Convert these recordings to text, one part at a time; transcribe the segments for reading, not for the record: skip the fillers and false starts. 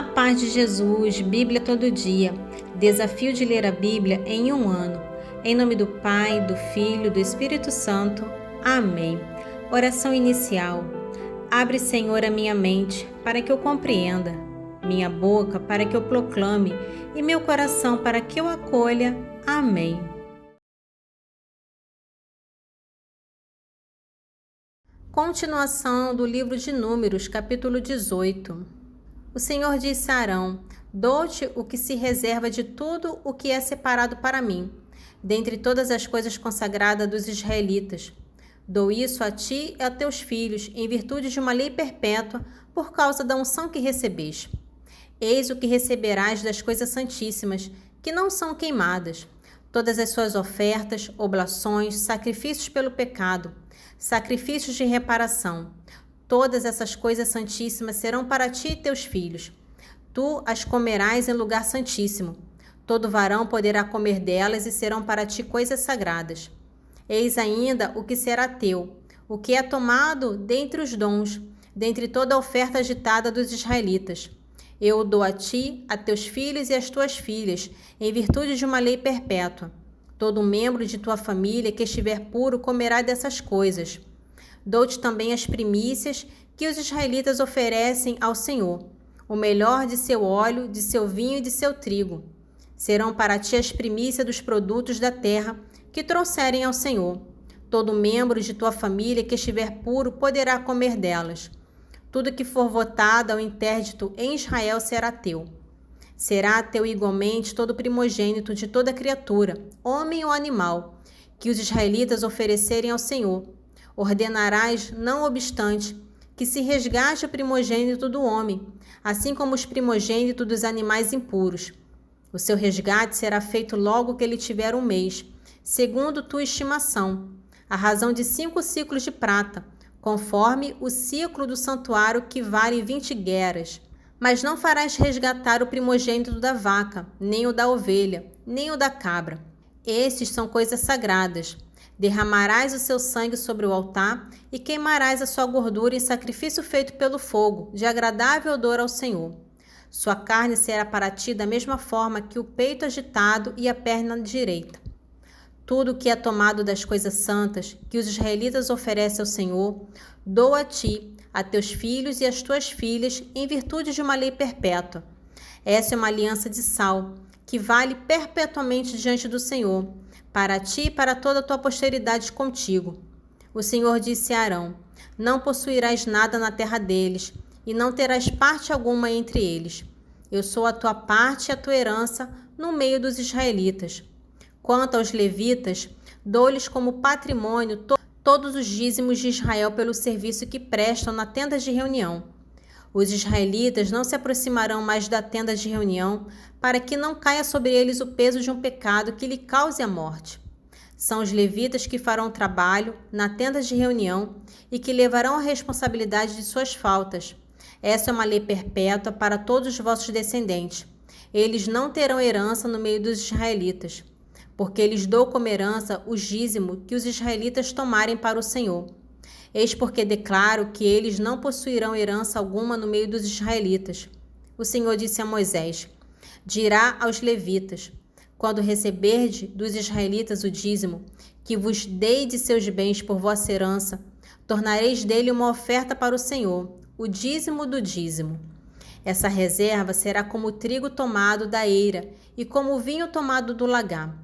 A paz de Jesus, Bíblia todo dia. Desafio de ler a Bíblia em um ano. Em nome do Pai, do Filho e do Espírito Santo. Amém. Oração inicial. Abre, Senhor, a minha mente para que eu compreenda, minha boca para que eu proclame e meu coração para que eu acolha. Amém. Continuação do livro de Números, capítulo 18. O Senhor disse a Arão: dou-te o que se reserva de tudo o que é separado para mim, dentre todas as coisas consagradas dos israelitas. Dou isso a ti e a teus filhos, em virtude de uma lei perpétua, por causa da unção que recebeste. Eis o que receberás das coisas santíssimas, que não são queimadas: todas as suas ofertas, oblações, sacrifícios pelo pecado, sacrifícios de reparação. Todas essas coisas santíssimas serão para ti e teus filhos. Tu as comerás em lugar santíssimo. Todo varão poderá comer delas e serão para ti coisas sagradas. Eis ainda o que será teu, o que é tomado dentre os dons, dentre toda a oferta agitada dos israelitas. Eu o dou a ti, a teus filhos e às tuas filhas, em virtude de uma lei perpétua. Todo membro de tua família que estiver puro comerá dessas coisas. Dou-te também as primícias que os israelitas oferecem ao Senhor, o melhor de seu óleo, de seu vinho e de seu trigo. Serão para ti as primícias dos produtos da terra que trouxerem ao Senhor. Todo membro de tua família que estiver puro poderá comer delas. Tudo que for votado ao interdito em Israel será teu. Será teu igualmente todo primogênito de toda criatura, homem ou animal, que os israelitas oferecerem ao Senhor. Ordenarás, não obstante, que se resgate o primogênito do homem, assim como os primogênitos dos animais impuros. O seu resgate será feito logo que ele tiver um mês, segundo tua estimação, à razão de 5 ciclos de prata, conforme o ciclo do santuário, que vale 20 gueras. Mas não farás resgatar o primogênito da vaca, nem o da ovelha, nem o da cabra. Estes são coisas sagradas. Derramarás o seu sangue sobre o altar e queimarás a sua gordura em sacrifício feito pelo fogo, de agradável odor ao Senhor. Sua carne será para ti da mesma forma que o peito agitado e a perna direita. Tudo o que é tomado das coisas santas que os israelitas oferecem ao Senhor, dou a ti, a teus filhos e às tuas filhas, em virtude de uma lei perpétua. Essa é uma aliança de sal, que vale perpetuamente diante do Senhor, para ti e para toda a tua posteridade contigo. O Senhor disse a Arão: não possuirás nada na terra deles, e não terás parte alguma entre eles. Eu sou a tua parte e a tua herança no meio dos israelitas. Quanto aos levitas, dou-lhes como patrimônio todos os dízimos de Israel pelo serviço que prestam na tenda de reunião. Os israelitas não se aproximarão mais da tenda de reunião, para que não caia sobre eles o peso de um pecado que lhe cause a morte. São os levitas que farão o trabalho na tenda de reunião e que levarão a responsabilidade de suas faltas. Essa é uma lei perpétua para todos os vossos descendentes. Eles não terão herança no meio dos israelitas, porque lhes dou como herança o dízimo que os israelitas tomarem para o Senhor. Eis porque declaro que eles não possuirão herança alguma no meio dos israelitas. O Senhor disse a Moisés: dirá aos levitas: quando receberdes dos israelitas o dízimo, que vos dei de seus bens por vossa herança, tornareis dele uma oferta para o Senhor, o dízimo do dízimo. Essa reserva será como o trigo tomado da eira e como o vinho tomado do lagar.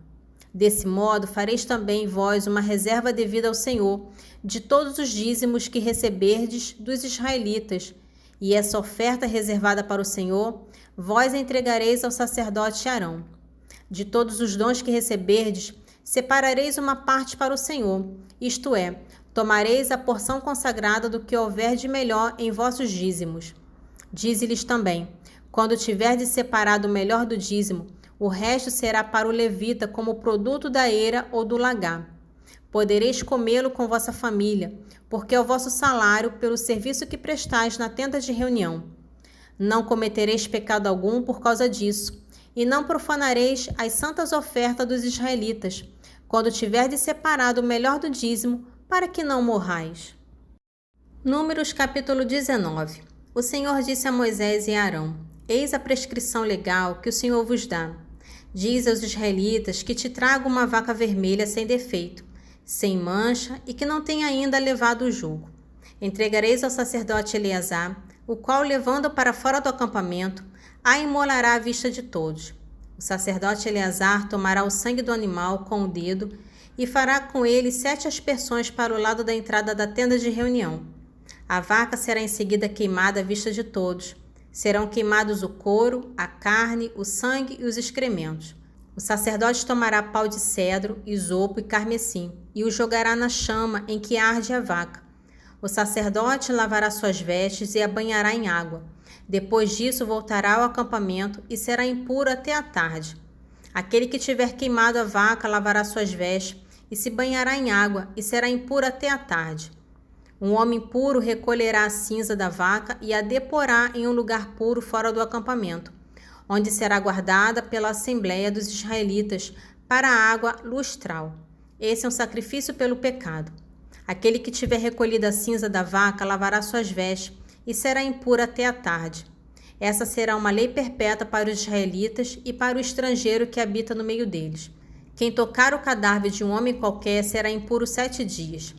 Desse modo fareis também vós uma reserva devida ao Senhor, de todos os dízimos que receberdes dos israelitas, e essa oferta reservada para o Senhor, vós a entregareis ao sacerdote Arão. De todos os dons que receberdes, separareis uma parte para o Senhor, isto é, tomareis a porção consagrada do que houver de melhor em vossos dízimos. Dize-lhes também: quando tiverdes separado o melhor do dízimo, o resto será para o levita como produto da eira ou do lagar. Podereis comê-lo com vossa família, porque é o vosso salário pelo serviço que prestais na tenda de reunião. Não cometereis pecado algum por causa disso, e não profanareis as santas ofertas dos israelitas, quando tiverdes separado o melhor do dízimo, para que não morrais. Números capítulo 19. O Senhor disse a Moisés e a Arão: Eis a prescrição legal que o Senhor vos dá. Diz aos israelitas que te tragam uma vaca vermelha sem defeito, sem mancha e que não tenha ainda levado o jugo. Entregareis ao sacerdote Eleazar, o qual, levando para fora do acampamento, a imolará à vista de todos. O sacerdote Eleazar tomará o sangue do animal com o dedo e fará com ele 7 aspersões para o lado da entrada da tenda de reunião. A vaca será em seguida queimada à vista de todos. Serão queimados o couro, a carne, o sangue e os excrementos. O sacerdote tomará pau de cedro, isopo e carmesim e o jogará na chama em que arde a vaca. O sacerdote lavará suas vestes e a banhará em água. Depois disso voltará ao acampamento e será impuro até a tarde. Aquele que tiver queimado a vaca lavará suas vestes e se banhará em água e será impuro até a tarde. Um homem puro recolherá a cinza da vaca e a deporá em um lugar puro fora do acampamento, onde será guardada pela assembleia dos israelitas para a água lustral. Esse é um sacrifício pelo pecado. Aquele que tiver recolhido a cinza da vaca lavará suas vestes e será impuro até a tarde. Essa será uma lei perpétua para os israelitas e para o estrangeiro que habita no meio deles. Quem tocar o cadáver de um homem qualquer será impuro 7 dias.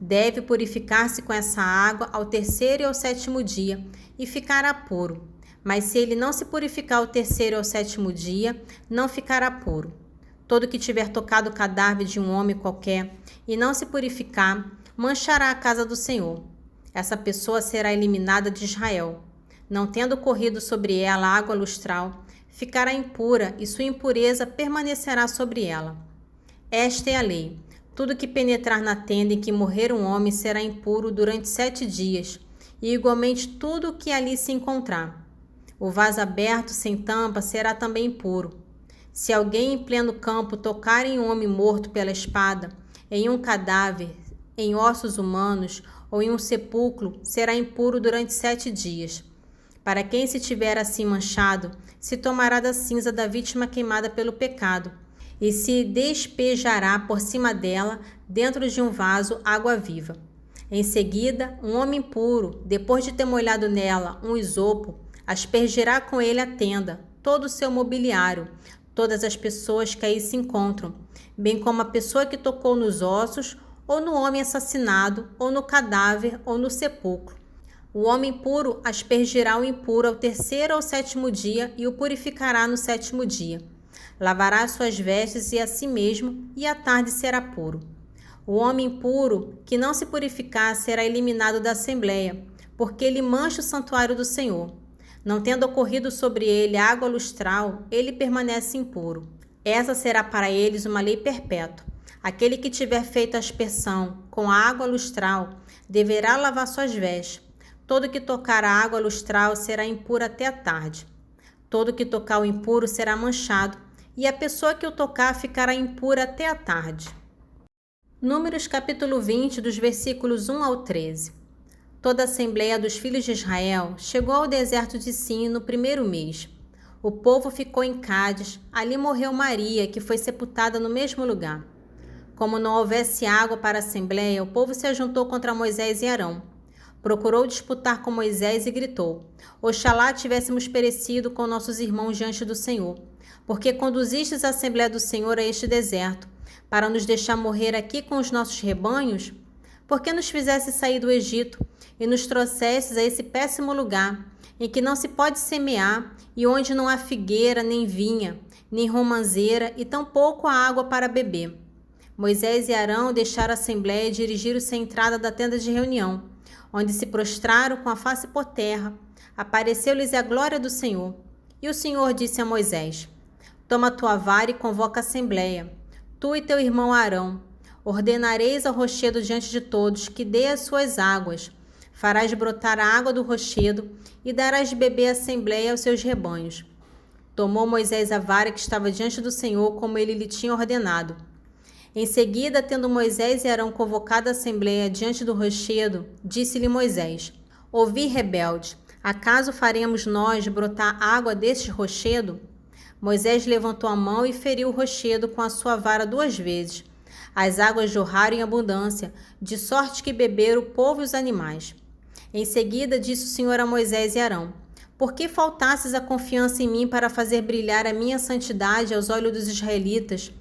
Deve purificar-se com essa água ao 3º e ao 7º dia e ficará puro. Mas se ele não se purificar ao 3º e ao 7º dia, não ficará puro. Todo que tiver tocado o cadáver de um homem qualquer e não se purificar, manchará a casa do Senhor. Essa pessoa será eliminada de Israel. Não tendo corrido sobre ela água lustral, ficará impura e sua impureza permanecerá sobre ela. Esta é a lei. Tudo que penetrar na tenda em que morrer um homem será impuro durante 7 dias, e igualmente tudo o que ali se encontrar. O vaso aberto sem tampa será também impuro. Se alguém em pleno campo tocar em um homem morto pela espada, em um cadáver, em ossos humanos ou em um sepulcro, será impuro durante 7 dias. Para quem se tiver assim manchado, se tomará da cinza da vítima queimada pelo pecado, e se despejará por cima dela, dentro de um vaso, água viva. Em seguida, um homem puro, depois de ter molhado nela um isopo, aspergirá com ele a tenda, todo o seu mobiliário, todas as pessoas que aí se encontram, bem como a pessoa que tocou nos ossos, ou no homem assassinado, ou no cadáver, ou no sepulcro. O homem puro aspergirá o impuro ao 3º ou 7º dia e o purificará no 7º dia. Lavará suas vestes e a si mesmo, e à tarde será puro. O homem puro que não se purificar será eliminado da assembleia, porque ele mancha o santuário do Senhor. Não tendo ocorrido sobre ele água lustral, ele permanece impuro. Essa será para eles uma lei perpétua. Aquele que tiver feito a aspersão com a água lustral deverá lavar suas vestes. Todo que tocar a água lustral será impuro até a tarde. Todo que tocar o impuro será manchado, e a pessoa que o tocar ficará impura até a tarde. Números capítulo 20, dos versículos 1 ao 13. Toda a assembleia dos filhos de Israel chegou ao deserto de Sim no 1º mês. O povo ficou em Cádiz, ali morreu Maria, que foi sepultada no mesmo lugar. Como não houvesse água para a assembleia, o povo se ajuntou contra Moisés e Arão. Procurou disputar com Moisés e gritou: Oxalá tivéssemos perecido com nossos irmãos diante do Senhor, porque conduzistes a Assembleia do Senhor a este deserto, para nos deixar morrer aqui com os nossos rebanhos? Porque nos fizesse sair do Egito e nos trouxesses a esse péssimo lugar, em que não se pode semear e onde não há figueira, nem vinha, nem romanceira e tampouco há água para beber. Moisés e Arão deixaram a Assembleia e dirigiram-se à entrada da tenda de reunião, onde se prostraram com a face por terra. Apareceu-lhes a glória do Senhor. E o Senhor disse a Moisés: Toma tua vara e convoca a assembleia, tu e teu irmão Arão. Ordenareis ao rochedo diante de todos que dê as suas águas. Farás brotar a água do rochedo e darás de beber à assembleia aos seus rebanhos. Tomou Moisés a vara que estava diante do Senhor, como ele lhe tinha ordenado. Em seguida, tendo Moisés e Arão convocado a assembleia diante do rochedo, disse-lhe Moisés: Ouvi, rebelde, acaso faremos nós brotar água deste rochedo? Moisés levantou a mão e feriu o rochedo com a sua vara 2 vezes. As águas jorraram em abundância, de sorte que beberam o povo e os animais. Em seguida disse o Senhor a Moisés e Arão: Por que faltasses a confiança em mim para fazer brilhar a minha santidade aos olhos dos israelitas?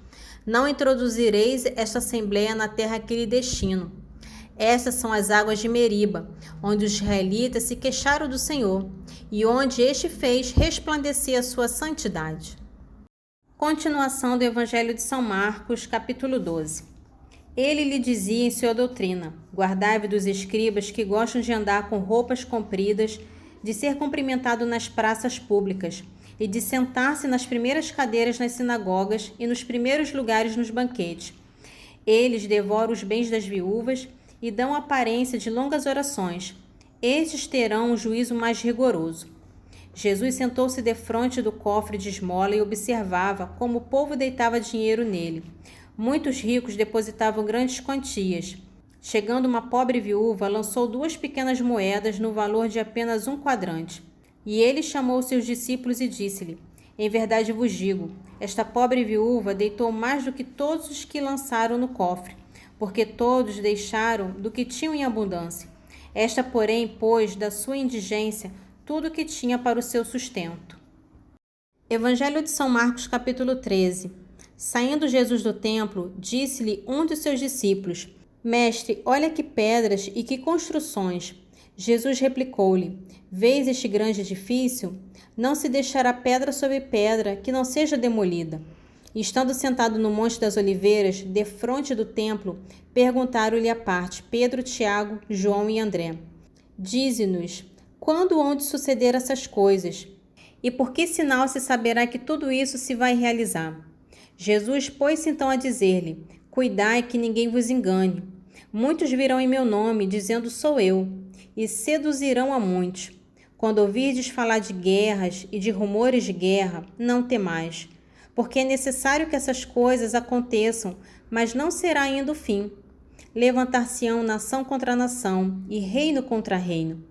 Não introduzireis esta assembleia na terra que lhe destino. Estas são as águas de Meriba, onde os israelitas se queixaram do Senhor, e onde este fez resplandecer a sua santidade. Continuação do Evangelho de São Marcos, capítulo 12. Ele lhe dizia em sua doutrina: guardai-vos dos escribas que gostam de andar com roupas compridas, de ser cumprimentado nas praças públicas e de sentar-se nas primeiras cadeiras nas sinagogas e nos primeiros lugares nos banquetes. Eles devoram os bens das viúvas e dão aparência de longas orações. Estes terão um juízo mais rigoroso. Jesus sentou-se defronte do cofre de esmola e observava como o povo deitava dinheiro nele. Muitos ricos depositavam grandes quantias. Chegando uma pobre viúva, lançou 2 pequenas moedas no valor de apenas 1 quadrante. E ele chamou seus discípulos e disse-lhe: em verdade vos digo, esta pobre viúva deitou mais do que todos os que lançaram no cofre, porque todos deixaram do que tinham em abundância. Esta, porém, pôs da sua indigência tudo o que tinha para o seu sustento. Evangelho de São Marcos, capítulo 13. Saindo Jesus do templo, disse-lhe um de seus discípulos: Mestre, olha que pedras e que construções. Jesus replicou-lhe: Vês este grande edifício? Não se deixará pedra sobre pedra que não seja demolida. E estando sentado no Monte das Oliveiras, defronte do templo, perguntaram-lhe à parte Pedro, Tiago, João e André: Dize-nos, quando hão de suceder essas coisas? E por que sinal se saberá que tudo isso se vai realizar? Jesus pôs-se então a dizer-lhe: Cuidai que ninguém vos engane. Muitos virão em meu nome, dizendo sou eu, e seduzirão a muitos. Quando ouvirdes falar de guerras e de rumores de guerra, não temais, porque é necessário que essas coisas aconteçam, mas não será ainda o fim. Levantar-se-ão nação contra nação e reino contra reino,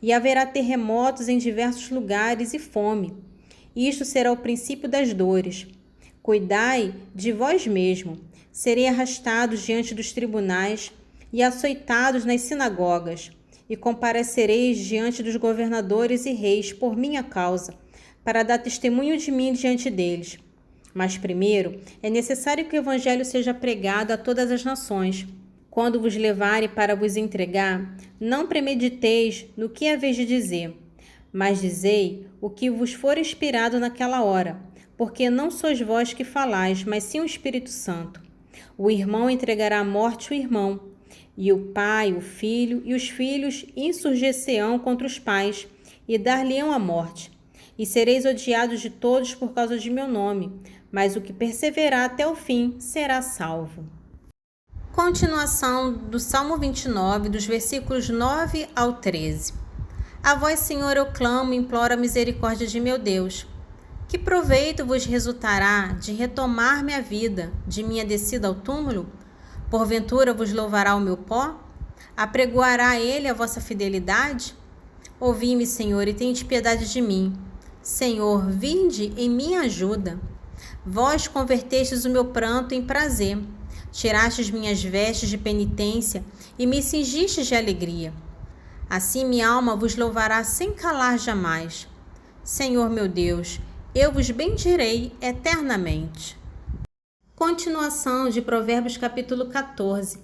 e haverá terremotos em diversos lugares e fome. Isto será o princípio das dores. Cuidai de vós mesmo. Serei arrastados diante dos tribunais e açoitados nas sinagogas, e comparecereis diante dos governadores e reis por minha causa, para dar testemunho de mim diante deles. Mas primeiro é necessário que o evangelho seja pregado a todas as nações. Quando vos levarem para vos entregar, não premediteis no que haveis de dizer, mas dizei o que vos for inspirado naquela hora, porque não sois vós que falais, mas sim o Espírito Santo. O irmão entregará à morte o irmão, e o pai, o filho, e os filhos insurgir-se-ão contra os pais, e dar-lhe-ão a morte. E sereis odiados de todos por causa de meu nome, mas o que perseverar até o fim será salvo. Continuação do Salmo 29, dos versículos 9 ao 13. A vós, Senhor, eu clamo e imploro a misericórdia de meu Deus. Que proveito vos resultará de retomar-me a vida, de minha descida ao túmulo? Porventura vos louvará o meu pó? Apregoará ele a vossa fidelidade? Ouvi-me, Senhor, e tende piedade de mim. Senhor, vinde em minha ajuda. Vós convertestes o meu pranto em prazer, tirastes minhas vestes de penitência e me cingistes de alegria. Assim minha alma vos louvará sem calar jamais. Senhor meu Deus, eu vos bendirei eternamente. Continuação de Provérbios capítulo 14.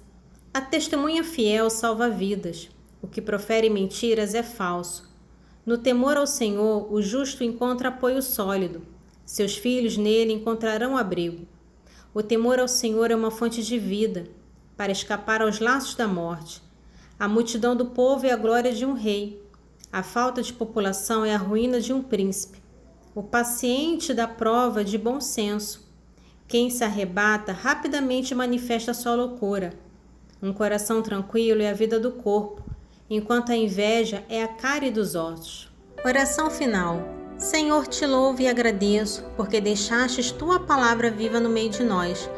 A testemunha fiel salva vidas. O que profere mentiras é falso. No temor ao Senhor, o justo encontra apoio sólido. Seus filhos nele encontrarão abrigo. O temor ao Senhor é uma fonte de vida, para escapar aos laços da morte. A multidão do povo é a glória de um rei. A falta de população é a ruína de um príncipe. O paciente dá prova de bom senso. Quem se arrebata rapidamente manifesta sua loucura. Um coração tranquilo é a vida do corpo, enquanto a inveja é a cárie dos ossos. Oração final. Senhor, te louvo e agradeço, porque deixastes tua palavra viva no meio de nós.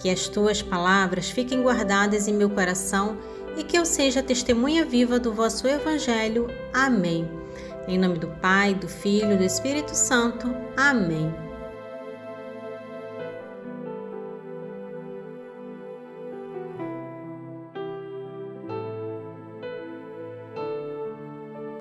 Que as tuas palavras fiquem guardadas em meu coração e que eu seja testemunha viva do vosso Evangelho. Amém. Em nome do Pai, do Filho e do Espírito Santo. Amém.